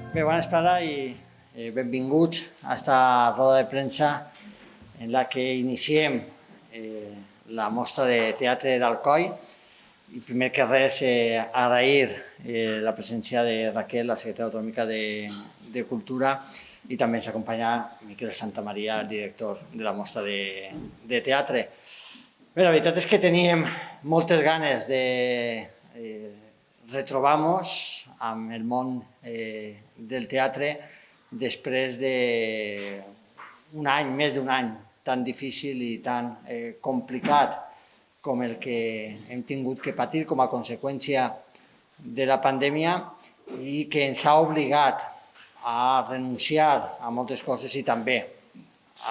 Bé, bona vesprada i benvinguts a esta roda de premsa en la que iniciem la mostra de teatre d'Alcoi. I primer que res, agrair la presència de Raquel, la secretària autonòmica de Cultura, i també ens acompanya Miquel Santamaria, el director de la mostra de teatre. Bé, la veritat és que teníem moltes ganes de retrobar-nos amb el món del teatre després d'un any, més d'un any, tan difícil i tan complicat com el que hem tingut que patir com a conseqüència de la pandèmia i que ens ha obligat a renunciar a moltes coses i també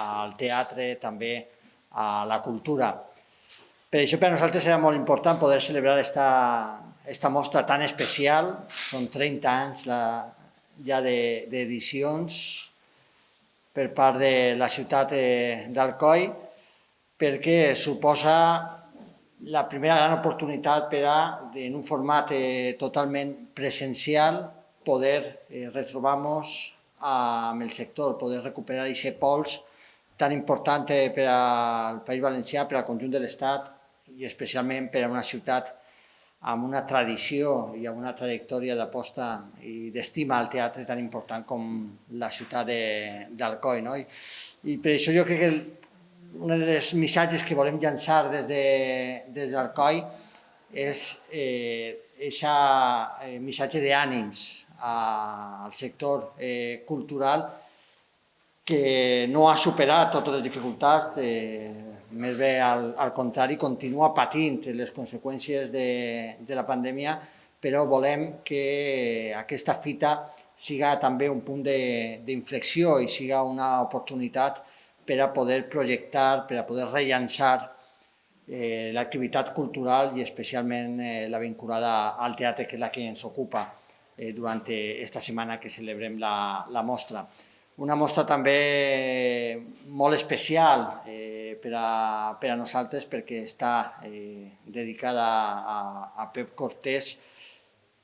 al teatre, també a la cultura. Per això per a nosaltres era molt important poder celebrar esta mostra tan especial. Són 30 anys ja d'edicions per part de la ciutat d'Alcoi, perquè suposa la primera gran oportunitat per a, en un format totalment presencial, poder retrobar-nos amb el sector, poder recuperar aquest pols tan important per al País Valencià, per al conjunt de l'Estat i especialment per a una ciutat amb una tradició i amb una trajectòria d'aposta i d'estima al teatre tan important com la ciutat d'Alcoi. I per això jo crec que un dels missatges que volem llançar des d'Alcoi és aquest missatge d'ànims al sector cultural, que no ha superat totes les dificultats, més bé al contrari, continua patint les conseqüències de la pandèmia, però volem que aquesta fita siga també un punt d'inflexió i siga una oportunitat per a poder projectar, per a poder rellançar l'activitat cultural i especialment la vinculada al teatre, que és la que ens ocupa durant aquesta setmana que celebrem la mostra. Una mostra també molt especial per a nosaltres perquè està dedicada a Pep Cortés,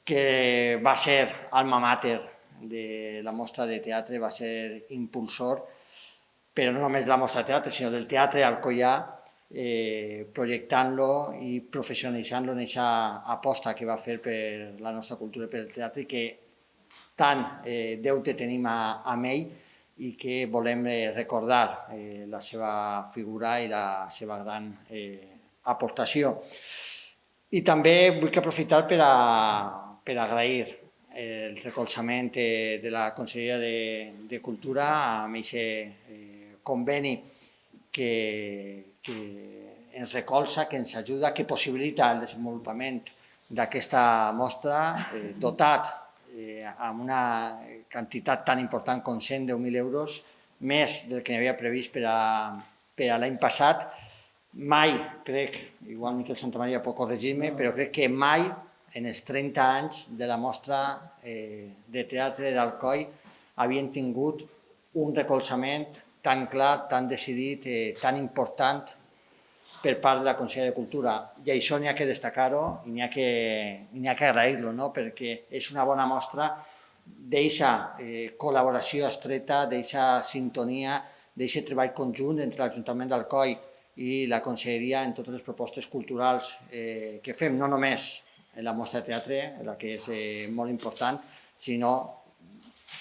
que va ser alma mater de la mostra de teatre, va ser impulsor, però no només de la mostra de teatre, sinó del teatre alcoià, projectant-lo i professionalitzant-lo en aquesta aposta que va fer per la nostra cultura i per el teatre, que tant deute tenim amb ell i que volem recordar la seva figura i la seva gran aportació. I també vull aprofitar per agrair el recolzament de la Conselleria de Cultura amb aquest conveni que ens recolza, que ens ajuda, que possibilita el desenvolupament d'aquesta mostra, dotat amb una quantitat tan important com 110.000 euros, més del que n'hi havia previst per a l'any passat. Mai, crec, igual Miquel Santamaria pot corregir-me, però crec que mai en els 30 anys de la mostra de teatre d'Alcoi havien tingut un recolzament tan clar, tan decidit, tan important per part de la Conselleria de Cultura. I això n'hi ha que destacar-ho i n'hi ha que agrair-lo, perquè és una bona mostra d'aquesta col·laboració estreta, d'aquesta sintonia, d'aquest treball conjunt entre l'Ajuntament d'Alcoi i la Conselleria en totes les propostes culturals que fem, no només en la mostra de teatre, la que és molt important, sinó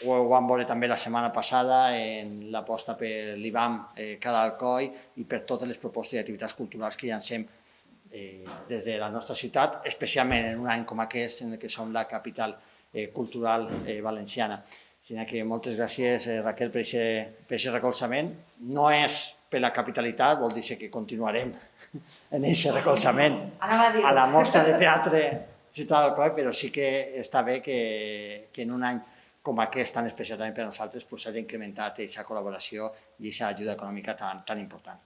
ho vam veure també la setmana passada en l'aposta per l'IBAM Cada Alcoi i per totes les propostes i activitats culturals que llancem des de la nostra ciutat, especialment en un any com aquest en què som la capital cultural valenciana. Així que moltes gràcies, Raquel, per aquest recolzament. No és per la capitalitat, vol dir que continuarem en aquest recolzament a la mostra de teatre Ciutat d'Alcoi, però sí que està bé que en un any com aquest, tan especial també per a nosaltres, s'ha d'incrementar aquesta col·laboració i aquesta ajuda econòmica tan important.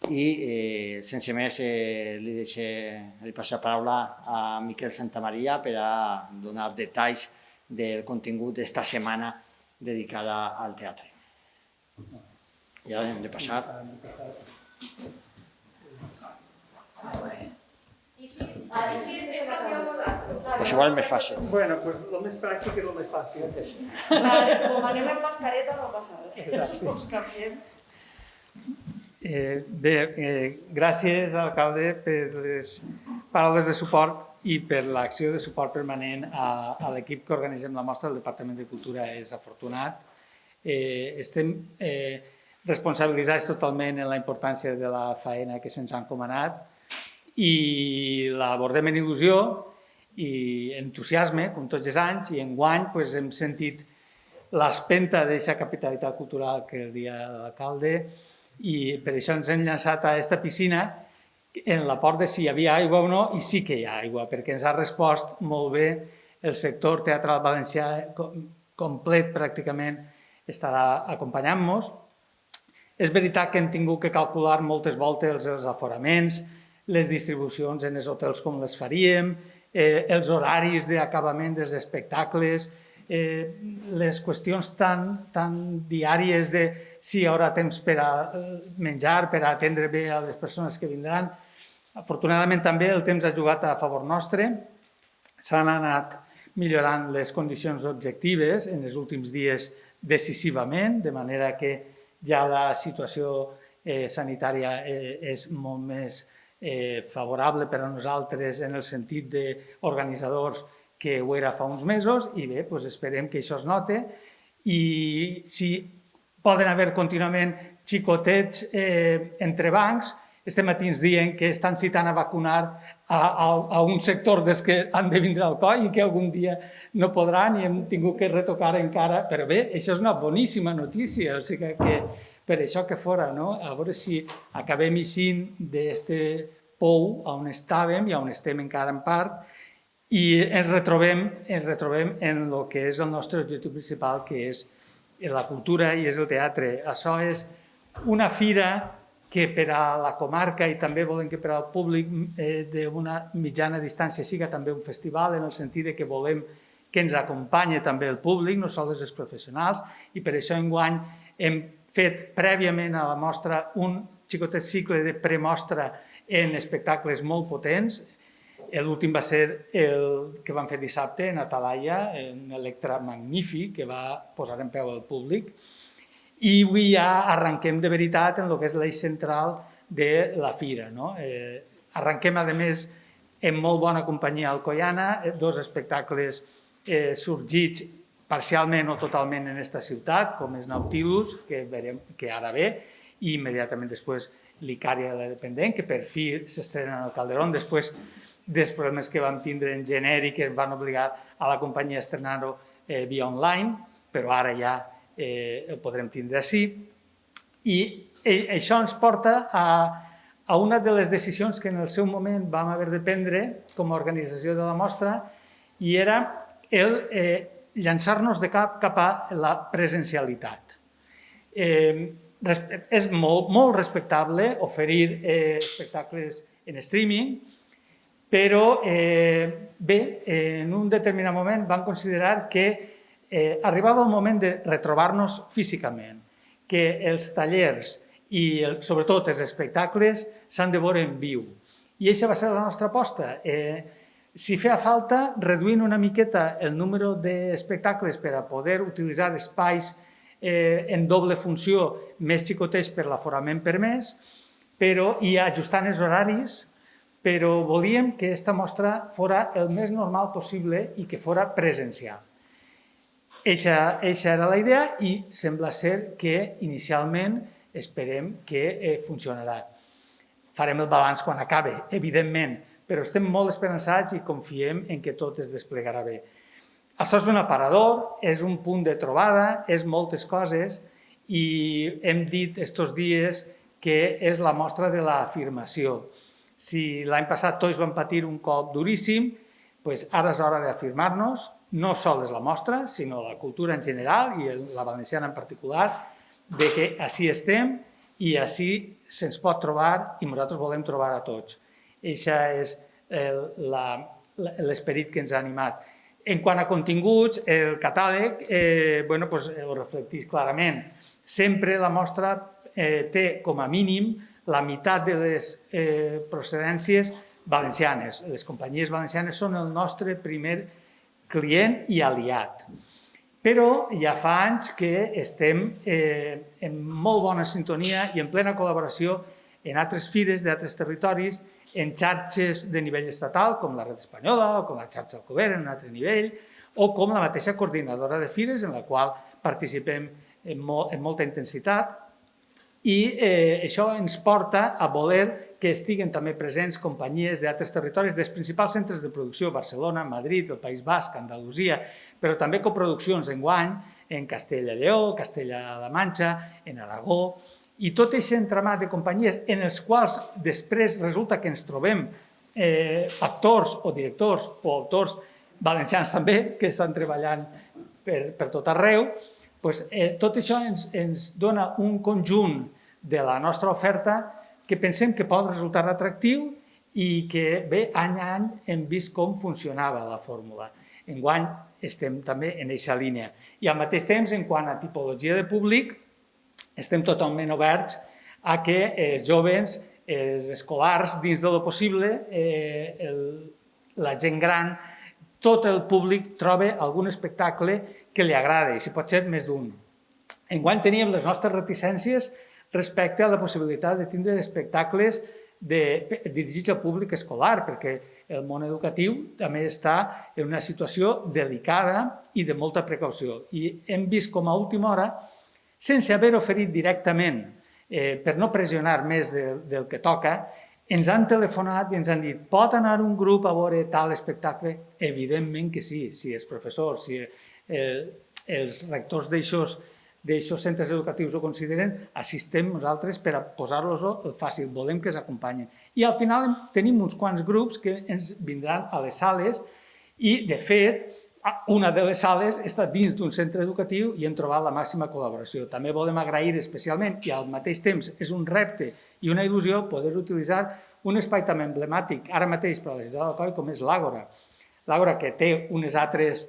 I, sense més, li passo la paraula a Miquel Santamaria per a donar detalls del contingut d'esta setmana dedicada al teatre. I ara hem de passar. Pues igual és més fàcil. Bueno, pues el més pràctic és el més fàcil. Clar, com anem amb mascareta no passa res. Exacte. Ens canviem. Bé, gràcies, alcalde, per les paraules de suport i per l'acció de suport permanent a l'equip que organitzem la mostra. El Departament de Cultura és afortunat. Estem responsabilitzats totalment en la importància de la feina que se'ns ha encomanat i l'abordem en il·lusió i entusiasme, com tots els anys, i enguany hem sentit l'espenta d'aquesta capitalitat cultural que el dia de l'alcalde, i per això ens hem llançat a aquesta piscina en l'acord de si hi havia aigua o no, i sí que hi ha aigua, perquè ens ha respost molt bé el sector teatral valencià complet pràcticament estarà acompanyant-nos. És veritat que hem tingut que calcular moltes voltes els aforaments, les distribucions en els hotels com les faríem, els horaris d'acabament dels espectacles, les qüestions tan diàries de si hi haurà temps per a menjar, per a atendre bé a les persones que vindran. Afortunadament també el temps ha jugat a favor nostre. S'han anat millorant les condicions objectives en els últims dies decisivament, de manera que ja la situació sanitària és molt més favorable per a nosaltres en el sentit d'organitzadors que ho era fa uns mesos, i bé, esperem que això es note, i si poden haver contínuament xicotets entre bancs. Este matí ens diuen que estan citant a vacunar a un sector dels que han de vindre al coll i que algun dia no podran i hem tingut que retocar encara, però bé, això és una boníssima notícia, o sigui que per això que fora, a veure si acabem eixint d'aquest pou on estàvem i on estem encara en part, i ens retrobem en el que és el nostre objectiu principal, que és la cultura i és el teatre. Això és una fira que per a la comarca i també volem que per al públic d'una mitjana distància siga també un festival, en el sentit que volem que ens acompanyi també el públic, no sols els professionals, i per això enguany hem fet prèviament a la mostra un xicotet cicle de premostra en espectacles molt potents. L'últim va ser el que vam fer dissabte en Atalaia, un Electra magnífic que va posar en peu al públic. I avui ja arrenquem de veritat en el que és l'eix central de la fira. Arrenquem, a més, en molt bona companyia alcoiana, dos espectacles sorgits parcialment o totalment en aquesta ciutat, com és Nautilus, que ara ve, i immediatament després l'Icària de la Dependent, que per fi s'estrena al Calderón, després dels problemes que vam tindre en genèric, que van obligar a la companyia a estrenar-ho via online, però ara ja el podrem tindre així. I això ens porta a una de les decisions que en el seu moment vam haver de prendre com a organització de la mostra, i era el llançar-nos de cap a la presencialitat. És molt respectable oferir espectacles en streaming, però bé, en un determinat moment vam considerar que arribava el moment de retrobar-nos físicament, que els tallers i sobretot els espectacles s'han de veure en viu. I aquesta va ser la nostra aposta. Si feia falta, reduint una miqueta el número d'espectacles per a poder utilitzar espais en doble funció més xicotets per l'aforament permès, i ajustant els horaris, però volíem que aquesta mostra fora el més normal possible i que fora presencial. Eixa era la idea i sembla ser que inicialment esperem que funcionarà. Farem el balanç quan acabe, evidentment, però estem molt esperançats i confiem en que tot es desplegarà bé. Això és un aparador, és un punt de trobada, és moltes coses, i hem dit estos dies que és la mostra de l'afirmació. Si l'any passat tots vam patir un cop duríssim, ara és hora d'afirmar-nos, no sols la mostra, sinó la cultura en general i la valenciana en particular, de que així estem i així se'ns pot trobar i nosaltres volem trobar a tots. Aquest és l'esperit que ens ha animat. En quant a continguts, el catàleg ho reflecteix clarament. Sempre la mostra té com a mínim la meitat de les procedències valencianes. Les companyies valencianes són el nostre primer client i aliat. Però ja fa anys que estem en molt bona sintonia i en plena col·laboració en altres fires d'altres territoris, en xarxes de nivell estatal, com la Red Espanyola o com la xarxa Alcover en un altre nivell, o com la mateixa coordinadora de fires, en la qual participem amb molta intensitat. I això ens porta a voler que estiguen també presents companyies d'altres territoris dels principals centres de producció, Barcelona, Madrid, el País Basc, Andalusia, però també coproduccions enguany en Castella i Lleó, Castella-La Manxa, en Aragó, i tot aquest entramat de companyies en els quals després resulta que ens trobem actors o directors o autors valencians també que estan treballant per tot arreu, tot això ens dona un conjunt de la nostra oferta que pensem que pot resultar atractiu i que bé, any a any hem vist com funcionava la fórmula. Enguany estem també en aquesta línia. I al mateix temps, en quant a tipologia de públic, estem totalment oberts a que els joves, els escolars, dins de lo possible, la gent gran, tot el públic troba algun espectacle que li agrada, i si pot ser més d'un. Enguany teníem les nostres reticències respecte a la possibilitat de tindre espectacles dirigits al públic escolar, perquè el món educatiu també està en una situació delicada i de molta precaució. I hem vist com a última hora, sense haver oferit directament, per no pressionar més del que toca, ens han telefonat i ens han dit pot anar un grup a veure tal espectacle? Evidentment que sí, si els professors, si els rectors d'aixòs centres educatius ho consideren, assistem nosaltres per a posar-los fàcil, volem que s'acompanyin. I al final tenim uns quants grups que ens vindran a les sales i, de fet, una de les sales està dins d'un centre educatiu i hem trobat la màxima col·laboració. També volem agrair especialment, i al mateix temps és un repte i una il·lusió, poder utilitzar un espai també emblemàtic, ara mateix per a la ciutat d'Alcoi, com és l'Àgora. L'Àgora, que té unes altres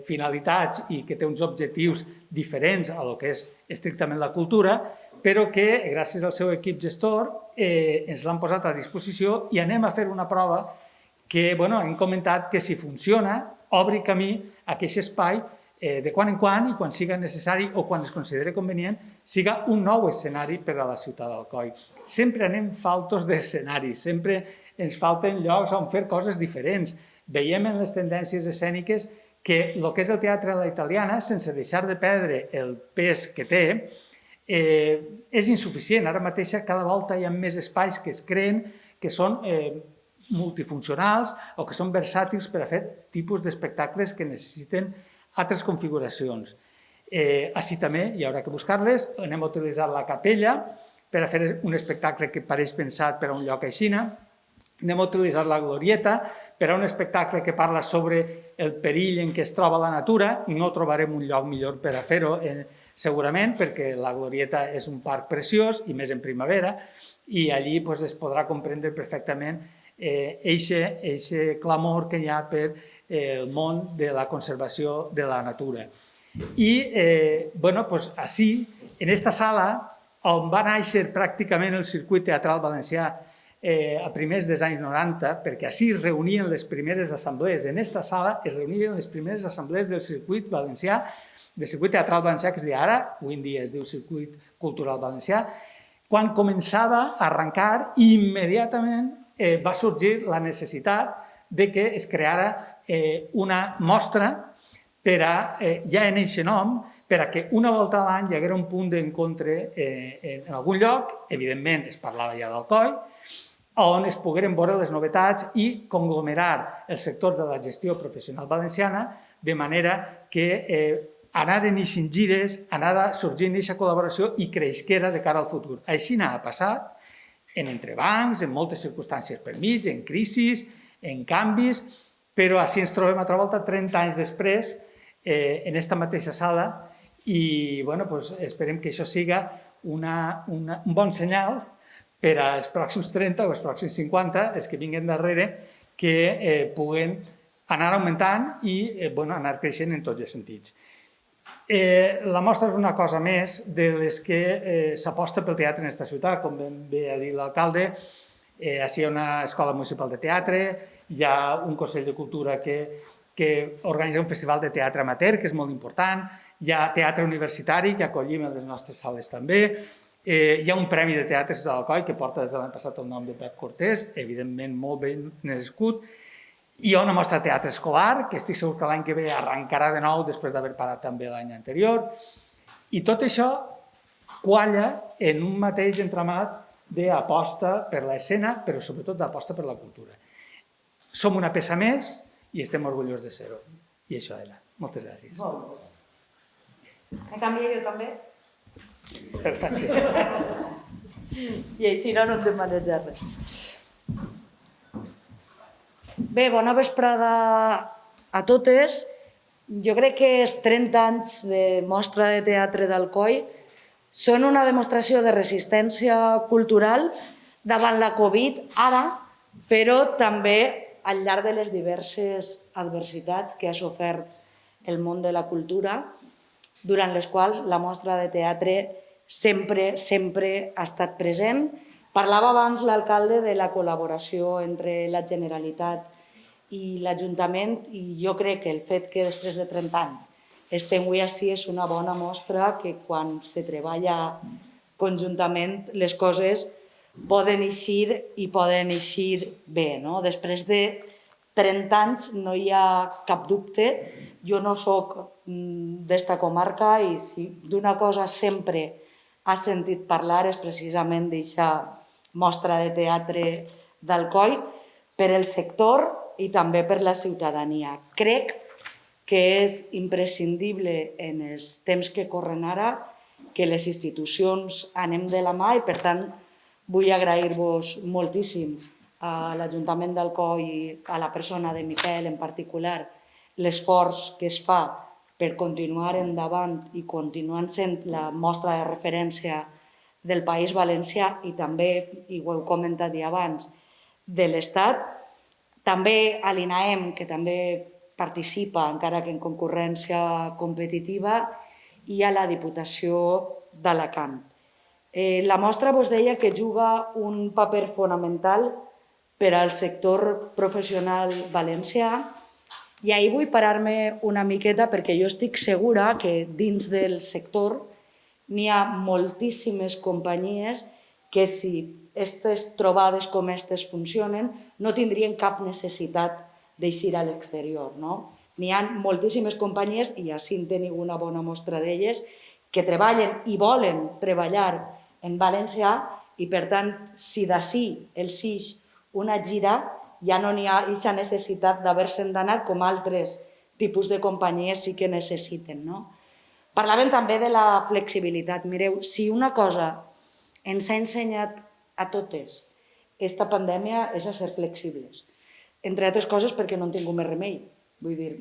finalitats i que té uns objectius diferents a lo que és estrictament la cultura, però que, gràcies al seu equip gestor, ens l'han posat a disposició i anem a fer una prova que hem comentat que si funciona, obri camí a aquest espai de quan en quan i quan siga necessari o quan es consideri convenient, siga un nou escenari per a la ciutat d'Alcoi. Sempre anem faltos d'escenaris, sempre ens falten llocs on fer coses diferents. Veiem en les tendències escèniques que el que és el teatre a la italiana, sense deixar de perdre el pes que té, és insuficient. Ara mateix cada volta hi ha més espais que es creen, que són multifuncionals o que són versàtils per a fer tipus d'espectacles que necessiten altres configuracions. Així també hi haurà que buscar-les. Anem a utilitzar la capella per a fer un espectacle que pareix pensat per a un lloc així. Anem a utilitzar la glorieta per a un espectacle que parla sobre el perill en què es troba la natura. No trobarem un lloc millor per a fer-ho, segurament, perquè la glorieta és un parc preciós, i més en primavera, i allí es podrà comprendre perfectament aquest clamor que hi ha per el món de la conservació de la natura. I, així, en aquesta sala, on va néixer pràcticament el circuit teatral valencià a primers dels anys 90, perquè així es reunien les primeres assemblees. En aquesta sala es reunien les primeres assemblees del circuit valencià, del circuit teatral valencià, que es diu ara, avui en dia es diu circuit cultural valencià. Quan començava a arrencar, immediatament va sorgir la necessitat de que es creara una mostra per a, ja en aquest nom, per a que una volta a l'any hi haguera un punt d'encontre en algun lloc, evidentment es parlava ja d'Alcoi, on es pogueren veure les novetats i conglomerar el sector de la gestió professional valenciana de manera que anaren eixint gires, anara sorgint aquesta col·laboració i creixera de cara al futur. Així ha passat en entrebancs, en moltes circumstàncies per mig, en crisis, en canvis, però així ens trobem altra volta 30 anys després en aquesta mateixa sala i esperem que això siga un bon senyal per als pròxims 30 o els pròxims 50, els que vinguin darrere, que puguen anar augmentant i anar creixent en tots els sentits. La mostra és una cosa més de les que s'aposta pel teatre en aquesta ciutat. Com bé ha dit l'alcalde, Així hi ha una escola municipal de teatre, hi ha un Consell de Cultura que organitza un festival de teatre amateur, que és molt important, hi ha teatre universitari, que acollim a les nostres sales també, hi ha un premi de teatre Ciutat d'Alcoi, que porta des de l'any passat el nom de Pep Cortés, evidentment molt ben nascut. Hi ha una mostra de teatre escolar, que estic segur que l'any que ve arrencarà de nou després d'haver parat també l'any anterior. I tot això qualla en un mateix entramat d'aposta per l'escena, però sobretot d'aposta per la cultura. Som una peça més i estem orgullosos de ser-ho. I això era. Moltes gràcies. En canvi, jo també. Perfecte. I així no hem de manejar res. Bé, bona vesprada a totes. Jo crec que els 30 anys de Mostra de Teatre d'Alcoi són una demostració de resistència cultural davant la Covid ara, però també al llarg de les diverses adversitats que ha sofert el món de la cultura, durant les quals la Mostra de Teatre sempre ha estat present. Parlava abans l'alcalde de la col·laboració entre la Generalitat i l'Ajuntament i jo crec que el fet que després de 30 anys estem avui així és una bona mostra que quan se treballa conjuntament les coses poden eixir i poden eixir bé. Després de 30 anys no hi ha cap dubte. Jo no soc d'esta comarca i si d'una cosa sempre ha sentit parlar és precisament d'aquesta Mostra de Teatre d'Alcoi per el sector i també per la ciutadania. Crec que és imprescindible en els temps que corren ara que les institucions anem de la mà i, per tant, vull agrair-vos moltíssim a l'Ajuntament d'Alcoi i a la persona de Miquel en particular l'esforç que es fa per continuar endavant i continuant sent la mostra de referència del País Valencià i també, i ho heu comentat ja abans, de l'Estat. També a l'INAEM, que també participa, encara que en concurrència competitiva, i a la Diputació d'Alacant. La mostra vos deia que juga un paper fonamental per al sector professional valencià i ahir vull parar-me una miqueta perquè jo estic segura que dins del sector n'hi ha moltíssimes companyies que si aquestes trobades com aquestes funcionen no tindrien cap necessitat d'eixir a l'exterior. N'hi ha moltíssimes companyies, i així en teniu una bona mostra d'elles, que treballen i volen treballar en valencià i, per tant, si d'ací els ix una gira, ja no n'hi ha aquesta necessitat d'haver-se'n d'anar com altres tipus de companyies sí que necessiten. Parlaven també de la flexibilitat. Mireu, si una cosa ens ha ensenyat a totes aquesta pandèmia és a ser flexibles. Entre altres coses perquè no han tingut més remei. Vull dir,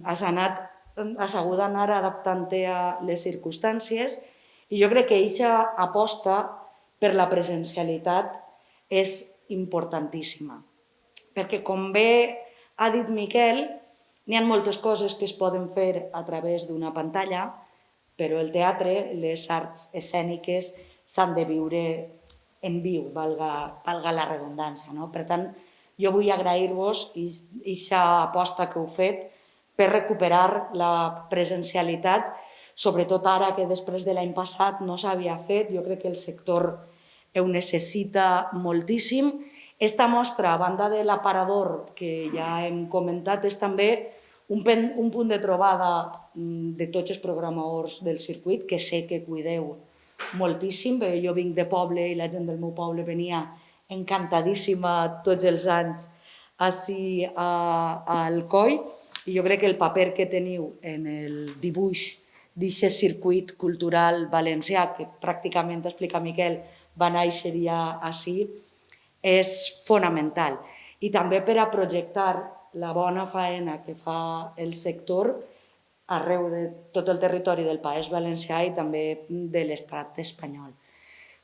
has hagut d'anar adaptant-te a les circumstàncies i jo crec que aquesta aposta per la presencialitat és importantíssima. Perquè, com bé ha dit Miquel, n'hi ha moltes coses que es poden fer a través d'una pantalla, però el teatre, les arts escèniques, s'han de viure en viu, valga la redundància. Per tant, jo vull agrair-vos aquesta aposta que heu fet per recuperar la presencialitat, sobretot ara que després de l'any passat no s'havia fet. Jo crec que el sector ho necessita moltíssim. Esta mostra, a banda de l'aparador que ja hem comentat, és també un punt de trobada de tots els programadors del circuit, que sé que cuideu moltíssim, perquè jo vinc de poble i la gent del meu poble venia encantadíssima tots els anys ací a Alcoi, i jo crec que el paper que teniu en el dibuix d'aquest circuit cultural valencià, que pràcticament, explica Miquel, va néixer ja ací, és fonamental. I també per a projectar la bona faena que fa el sector arreu de tot el territori del País Valencià i també de l'Estat espanyol.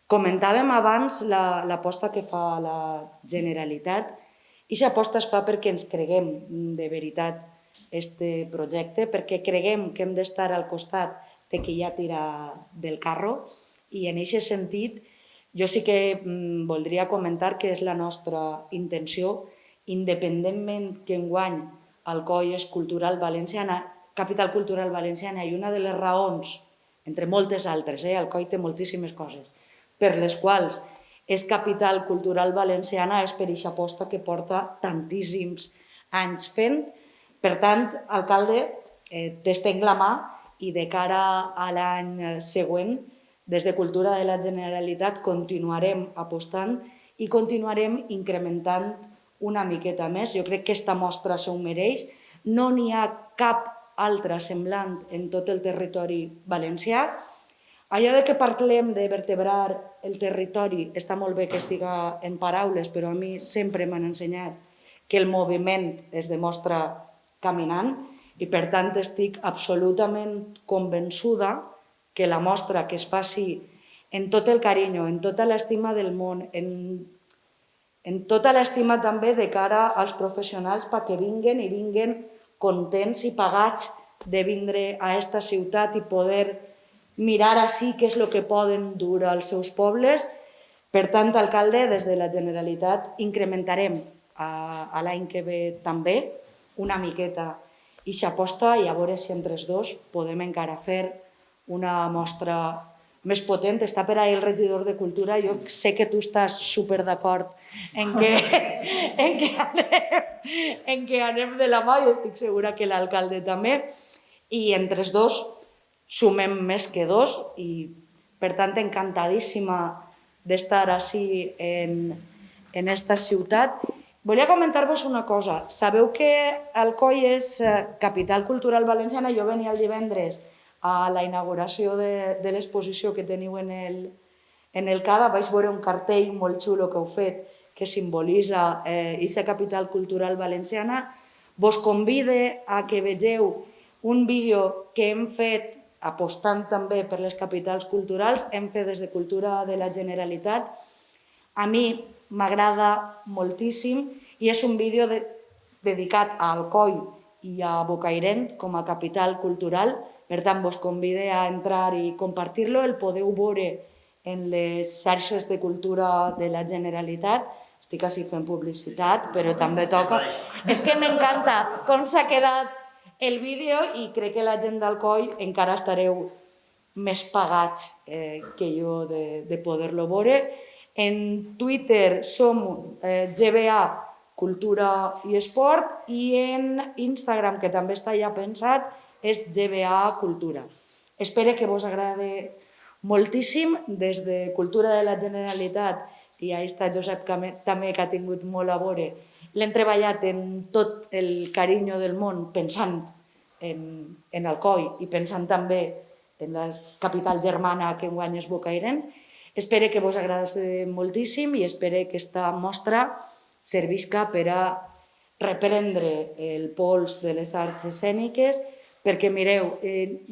Comentàvem abans l'aposta que fa la Generalitat i aquesta aposta es fa perquè ens creguem de veritat aquest projecte, perquè creguem que hem d'estar al costat de qui ja tira del carro i en aquest sentit Jo sí que voldria comentar que és la nostra intenció, independentment que enguany Alcoi és capital cultural valenciana, i una de les raons, entre moltes altres, Alcoi té moltíssimes coses, per les quals és capital cultural valenciana és per aquesta aposta que porta tantíssims anys fent. Per tant, alcalde, t'estenc la mà i de cara a l'any següent, des de Cultura de la Generalitat continuarem apostant i continuarem incrementant una miqueta més. Jo crec que aquesta mostra s'ho mereix. No n'hi ha cap altra semblant en tot el territori valencià. Allò de que parlem de vertebrar el territori està molt bé que estiga en paraules, però a mi sempre m'han ensenyat que el moviment es demostra caminant i, per tant, estic absolutament convençuda que la mostra que es faci en tot el carinyo, en tota l'estima del món, en tota l'estima també de cara als professionals perquè vinguen contents i pagats de vindre a aquesta ciutat i poder mirar així què és el que poden dur als seus pobles. Per tant, alcalde, des de la Generalitat incrementarem a l'any que ve també una miqueta aquesta aposta i a veure si entre els dos podem encara fer una mostra més potent. Està per ahí el regidor de Cultura. Jo sé que tu estàs super d'acord en que anem de la mà i estic segura que l'alcalde també. I entre els dos sumem més que dos i, per tant, encantadíssima d'estar així en esta ciutat. Volia comentar-vos una cosa. Sabeu que Alcoi és capital cultural valenciana. Jo venia el divendres a la inauguració de l'exposició que teniu en el CADA. Vaig veure un cartell molt xulo que heu fet que simbolitza aquesta capital cultural valenciana. Vos convide a que vegeu un vídeo que hem fet apostant també per les capitals culturals. Hem fet des de Cultura de la Generalitat. A mi m'agrada moltíssim i és un vídeo dedicat a Alcoi i a Bocairent com a capital cultural. Per tant, vos convide a entrar i compartir-lo. El podeu veure en les xarxes de Cultura de la Generalitat. Estic així fent publicitat, però també toca. És que m'encanta com s'ha quedat el vídeo i crec que la gent d'Alcoi encara estareu més pagats que jo de poder-lo veure. En Twitter som GBA Cultura i Esport i en Instagram, que també està ja pensat, és GBA Cultura. Espero que vos agradi moltíssim. Des de Cultura de la Generalitat, i ahí està Josep també, que ha tingut molt a veure, l'hem treballat en tot el carinyo del món pensant en Alcoi i pensant també en la capital germana que enguany és Bocairent. Espero que vos agradi moltíssim i espero que aquesta mostra servisca per a reprendre el pols de les arts escèniques, perquè, mireu,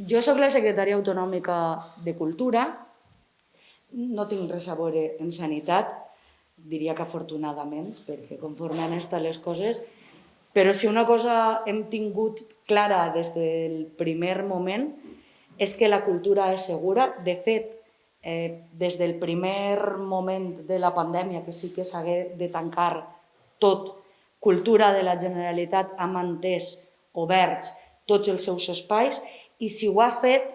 jo soc la secretària autonòmica de Cultura, no tinc res a veure en sanitat, diria que afortunadament, perquè conforme han estat les coses, però si una cosa hem tingut clara des del primer moment és que la cultura és segura. De fet, des del primer moment de la pandèmia, que sí que s'hagué de tancar tot, Cultura de la Generalitat ha mantès oberts tots els seus espais i si ho ha fet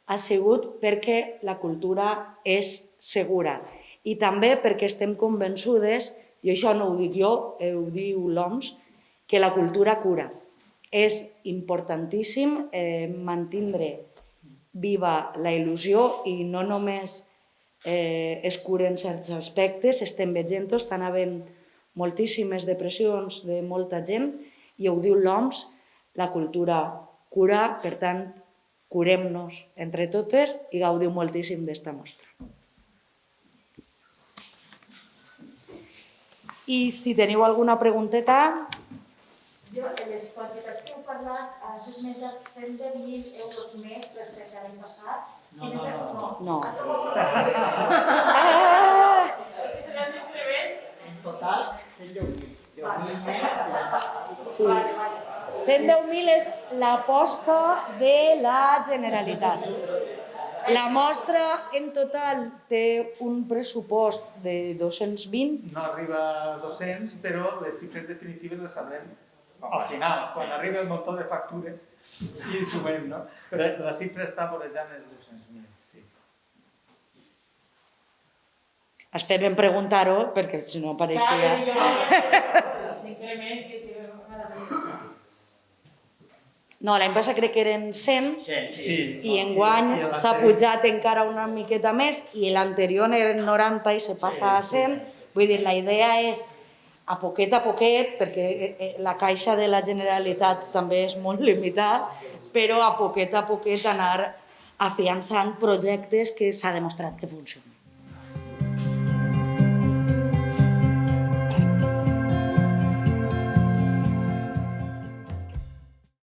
ha sigut perquè la cultura és segura i també perquè estem convençudes, i això no ho dic jo, ho diu l'OMS, que la cultura cura. És importantíssim mantindre viva la il·lusió i no només es curen certs aspectes, estem veient-ho, estan havent moltíssimes depressions de molta gent i ho diu l'OMS, la cultura cura, per tant, curem-nos entre totes i gaudiu moltíssim d'esta mostra. I si teniu alguna pregunteta... Jo, les quantitats que heu parlat, has esmentat 110.000 euros més respecte a l'any passat? No. En total, 110.000 més. Sí. 110.000 és l'aposta de la Generalitat. La mostra en total té un pressupost de 220. No arriba a 200, però les xifres definitives les sabrem al final, quan arriba el muntó de factures i sumem, no? Però la xifra està vorejant els 200.000, sí. Es feien preguntar-ho, perquè si no apareixia... Simplement que No, l'any passat crec que eren 100 Sí. i enguany s'ha pujat encara una miqueta més i l'anterior eren 90 i se passa a 100. Vull dir, la idea és a poquet, perquè la caixa de la Generalitat també és molt limitada, però a poquet anar afiançant projectes que s'ha demostrat que funcionen.